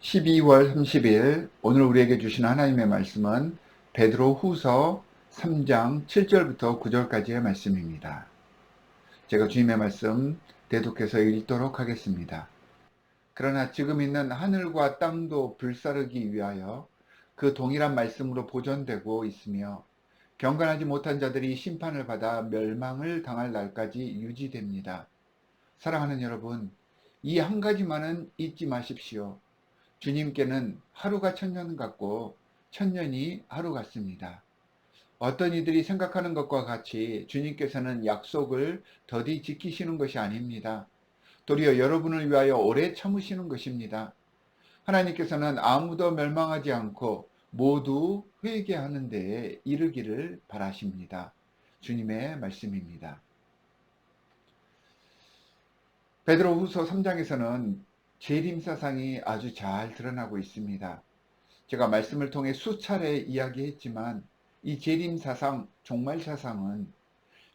12월 30일 오늘 우리에게 주신 하나님의 말씀은 베드로 후서 3장 7절부터 9절까지의 말씀입니다. 제가 주님의 말씀 대독해서 읽도록 하겠습니다. 그러나 지금 있는 하늘과 땅도 불사르기 위하여 그 동일한 말씀으로 보존되고 있으며 경건하지 못한 자들이 심판을 받아 멸망을 당할 날까지 유지됩니다. 사랑하는 여러분, 이 한 가지만은 잊지 마십시오. 주님께는 하루가 천년 같고 천년이 하루 같습니다. 어떤 이들이 생각하는 것과 같이 주님께서는 약속을 더디 지키시는 것이 아닙니다. 도리어 여러분을 위하여 오래 참으시는 것입니다. 하나님께서는 아무도 멸망하지 않고 모두 회개하는 데에 이르기를 바라십니다. 주님의 말씀입니다. 베드로후서 3장에서는 재림 사상이 아주 잘 드러나고 있습니다. 제가 말씀을 통해 수차례 이야기했지만 이 재림 사상, 종말 사상은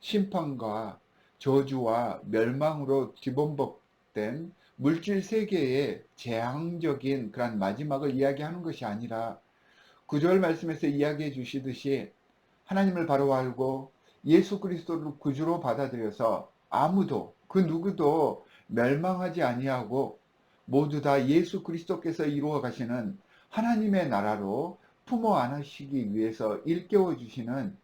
심판과 저주와 멸망으로 뒤범벅된 물질 세계의 재앙적인 그런 마지막을 이야기하는 것이 아니라 구절 말씀에서 이야기해 주시듯이 하나님을 바로 알고 예수 그리스도를 구주로 받아들여서 아무도 그 누구도 멸망하지 아니하고 모두 다 예수 그리스도께서 이루어 가시는 하나님의 나라로 품어 안으시기 위해서 일깨워 주시는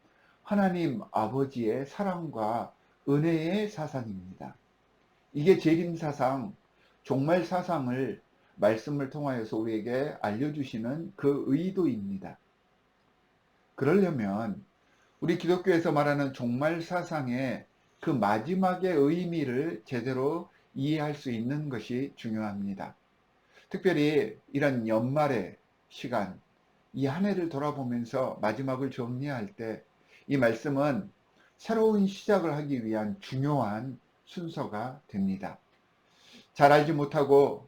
하나님 아버지의 사랑과 은혜의 사상입니다. 이게 재림 사상, 종말 사상을 말씀을 통하여서 우리에게 알려주시는 그 의도입니다. 그러려면 우리 기독교에서 말하는 종말 사상의 그 마지막의 의미를 제대로 이해할 수 있는 것이 중요합니다. 특별히 이런 연말의 시간, 이 한 해를 돌아보면서 마지막을 정리할 때 이 말씀은 새로운 시작을 하기 위한 중요한 순서가 됩니다. 잘 알지 못하고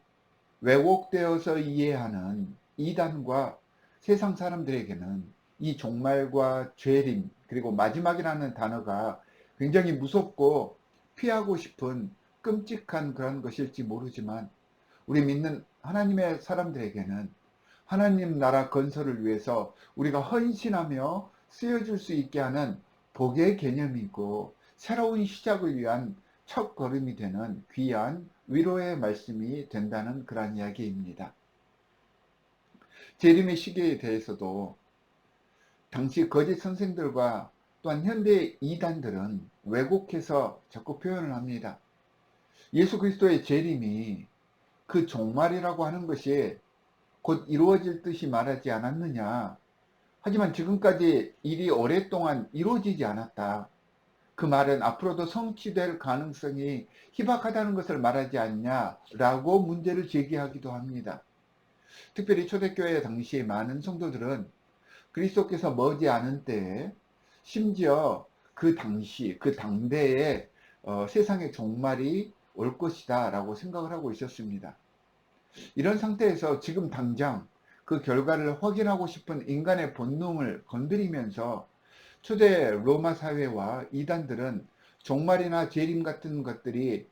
왜곡되어서 이해하는 이단과 세상 사람들에게는 이 종말과 재림 그리고 마지막이라는 단어가 굉장히 무섭고 피하고 싶은 끔찍한 그런 것일지 모르지만 우리 믿는 하나님의 사람들에게는 하나님 나라 건설을 위해서 우리가 헌신하며 쓰여질 수 있게 하는 복의 개념이고 새로운 시작을 위한 첫걸음이 되는 귀한 위로의 말씀이 된다는 그런 이야기입니다. 재림의 시기에 대해서도 당시 거짓 선생들과 또한 현대 이단들은 왜곡해서 자꾸 표현을 합니다. 예수 그리스도의 재림이 그 종말이라고 하는 것이 곧 이루어질 듯이 말하지 않았느냐. 하지만 지금까지 일이 오랫동안 이루어지지 않았다. 그 말은 앞으로도 성취될 가능성이 희박하다는 것을 말하지 않냐라고 문제를 제기하기도 합니다. 특별히 초대교회 당시 많은 성도들은 그리스도께서 머지않은 때에 심지어 그 당시 그 당대에 세상의 종말이 올 것이다 라고 생각을 하고 있었습니다. 이런 상태에서 지금 당장 그 결과를 확인하고 싶은 인간의 본능을 건드리면서 초대 로마 사회와 이단들은 종말이나 재림 같은 것들이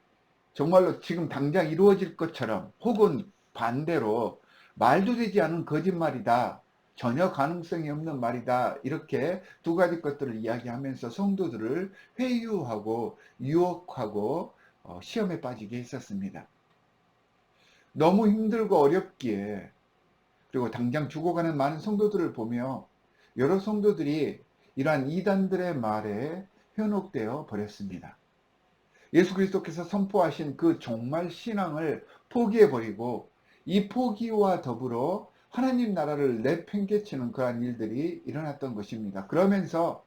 정말로 지금 당장 이루어질 것처럼 혹은 반대로 말도 되지 않은 거짓말이다. 전혀 가능성이 없는 말이다. 이렇게 두 가지 것들을 이야기하면서 성도들을 회유하고 유혹하고 시험에 빠지게 했었습니다. 너무 힘들고 어렵기에 그리고 당장 죽어가는 많은 성도들을 보며 여러 성도들이 이러한 이단들의 말에 현혹되어 버렸습니다. 예수 그리스도께서 선포하신 그 종말 신앙을 포기해버리고 이 포기와 더불어 하나님 나라를 내팽개치는 그러한 일들이 일어났던 것입니다. 그러면서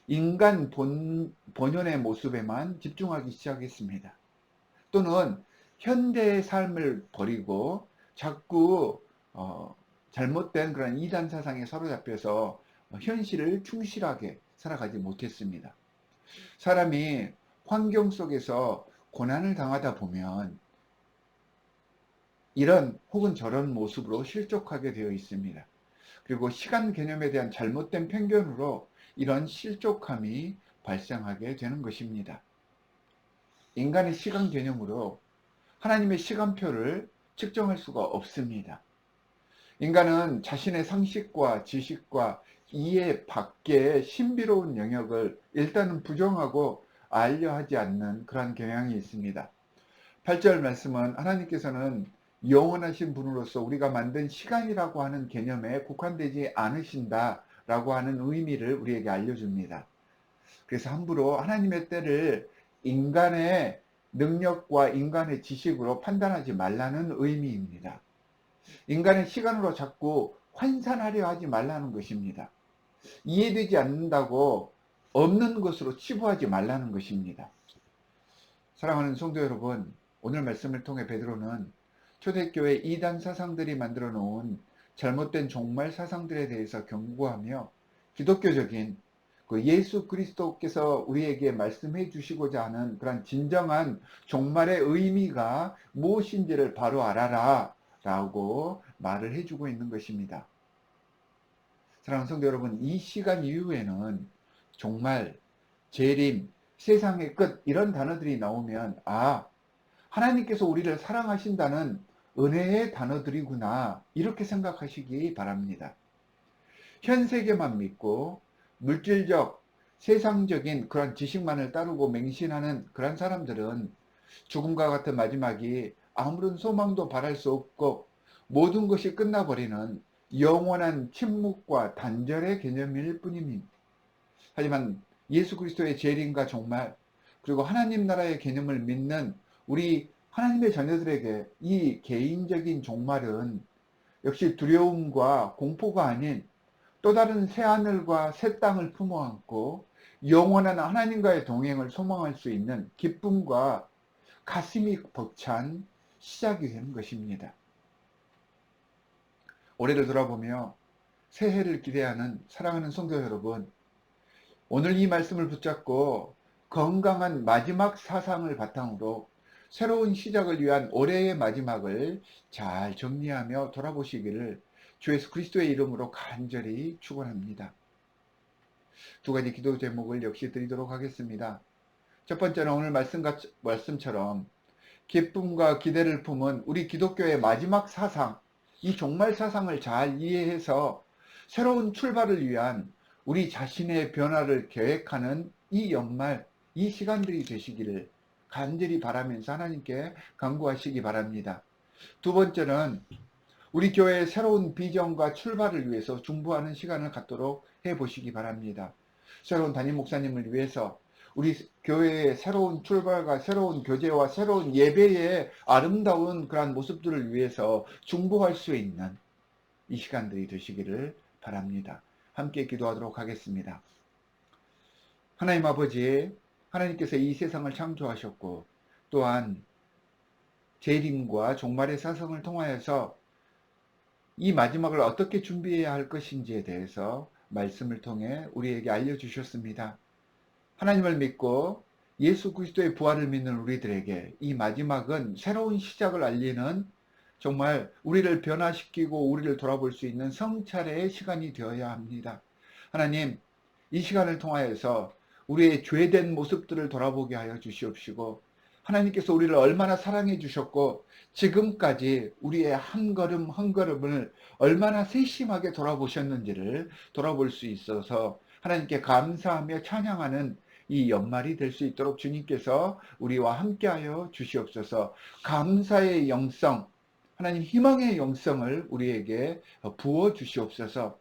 인간 본연의 모습에만 집중하기 시작했습니다. 또는 현대의 삶을 버리고 자꾸 잘못된 그런 이단 사상에 사로잡혀서 현실을 충실하게 살아가지 못했습니다. 사람이 환경 속에서 고난을 당하다 보면 이런 혹은 저런 모습으로 실족하게 되어 있습니다. 그리고 시간 개념에 대한 잘못된 편견으로 이런 실족함이 발생하게 되는 것입니다. 인간의 시간 개념으로 하나님의 시간표를 측정할 수가 없습니다. 인간은 자신의 상식과 지식과 이해 밖의 신비로운 영역을 일단은 부정하고 알려하지 않는 그러한 경향이 있습니다. 8절 말씀은 하나님께서는 영원하신 분으로서 우리가 만든 시간이라고 하는 개념에 국한되지 않으신다라고 하는 의미를 우리에게 알려줍니다. 그래서 함부로 하나님의 때를 인간의 능력과 인간의 지식으로 판단하지 말라는 의미입니다. 인간의 시간으로 자꾸 환산하려 하지 말라는 것입니다. 이해되지 않는다고 없는 것으로 치부하지 말라는 것입니다. 사랑하는 성도 여러분, 오늘 말씀을 통해 베드로는 초대교회 이단 사상들이 만들어 놓은 잘못된 종말 사상들에 대해서 경고하며 기독교적인 그 예수 그리스도께서 우리에게 말씀해 주시고자 하는 그런 진정한 종말의 의미가 무엇인지를 바로 알아라 라고 말을 해주고 있는 것입니다. 사랑하는 성도 여러분, 이 시간 이후에는 종말, 재림, 세상의 끝 이런 단어들이 나오면 하나님께서 우리를 사랑하신다는 은혜의 단어들이구나 이렇게 생각하시기 바랍니다. 현 세계만 믿고 물질적, 세상적인 그런 지식만을 따르고 맹신하는 그런 사람들은 죽음과 같은 마지막이 아무런 소망도 바랄 수 없고 모든 것이 끝나버리는 영원한 침묵과 단절의 개념일 뿐입니다. 하지만 예수 그리스도의 재림과 종말 그리고 하나님 나라의 개념을 믿는 우리 하나님의 자녀들에게 이 개인적인 종말은 역시 두려움과 공포가 아닌 또 다른 새하늘과 새 땅을 품어안고 영원한 하나님과의 동행을 소망할 수 있는 기쁨과 가슴이 벅찬 시작이 되는 것입니다. 올해를 돌아보며 새해를 기대하는 사랑하는 성도 여러분, 오늘 이 말씀을 붙잡고 건강한 마지막 사상을 바탕으로 새로운 시작을 위한 올해의 마지막을 잘 정리하며 돌아보시기를 주 예수 그리스도의 이름으로 간절히 축원합니다. 두 가지 기도 제목을 역시 드리도록 하겠습니다. 첫 번째는 오늘 말씀처럼 기쁨과 기대를 품은 우리 기독교의 마지막 사상, 이 종말 사상을 잘 이해해서 새로운 출발을 위한 우리 자신의 변화를 계획하는 이 연말, 이 시간들이 되시기를 간절히 바라면서 하나님께 간구하시기 바랍니다. 두 번째는 우리 교회의 새로운 비전과 출발을 위해서 중보하는 시간을 갖도록 해보시기 바랍니다. 새로운 담임 목사님을 위해서 우리 교회의 새로운 출발과 새로운 교제와 새로운 예배의 아름다운 그러한 모습들을 위해서 중보할 수 있는 이 시간들이 되시기를 바랍니다. 함께 기도하도록 하겠습니다. 하나님 아버지, 하나님께서 이 세상을 창조하셨고 또한 재림과 종말의 사성을 통하여서 이 마지막을 어떻게 준비해야 할 것인지에 대해서 말씀을 통해 우리에게 알려주셨습니다. 하나님을 믿고 예수 그리스도의 부활을 믿는 우리들에게 이 마지막은 새로운 시작을 알리는 정말 우리를 변화시키고 우리를 돌아볼 수 있는 성찰의 시간이 되어야 합니다. 하나님, 이 시간을 통하여서 우리의 죄된 모습들을 돌아보게 하여 주시옵시고 하나님께서 우리를 얼마나 사랑해 주셨고 지금까지 우리의 한 걸음 한 걸음을 얼마나 세심하게 돌아보셨는지를 돌아볼 수 있어서 하나님께 감사하며 찬양하는 이 연말이 될 수 있도록 주님께서 우리와 함께하여 주시옵소서. 감사의 영성, 하나님 희망의 영성을 우리에게 부어 주시옵소서.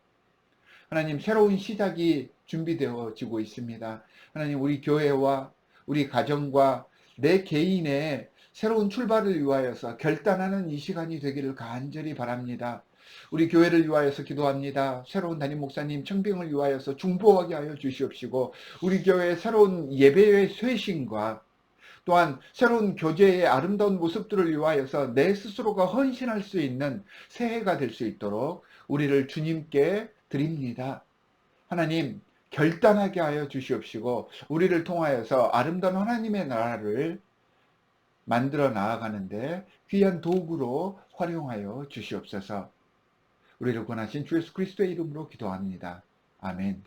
하나님 새로운 시작이 준비되어지고 있습니다. 하나님 우리 교회와 우리 가정과 내 개인의 새로운 출발을 위하여서 결단하는 이 시간이 되기를 간절히 바랍니다. 우리 교회를 위하여서 기도합니다. 새로운 담임 목사님 청빙을 위하여서 중보하게 하여 주시옵시고 우리 교회의 새로운 예배의 쇄신과 또한 새로운 교제의 아름다운 모습들을 위하여서 내 스스로가 헌신할 수 있는 새해가 될 수 있도록 우리를 주님께 드립니다. 하나님 결단하게 하여 주시옵시고 우리를 통하여서 아름다운 하나님의 나라를 만들어 나아가는데 귀한 도구로 활용하여 주시옵소서. 우리를 권하신 주 예수 그리스도의 이름으로 기도합니다. 아멘.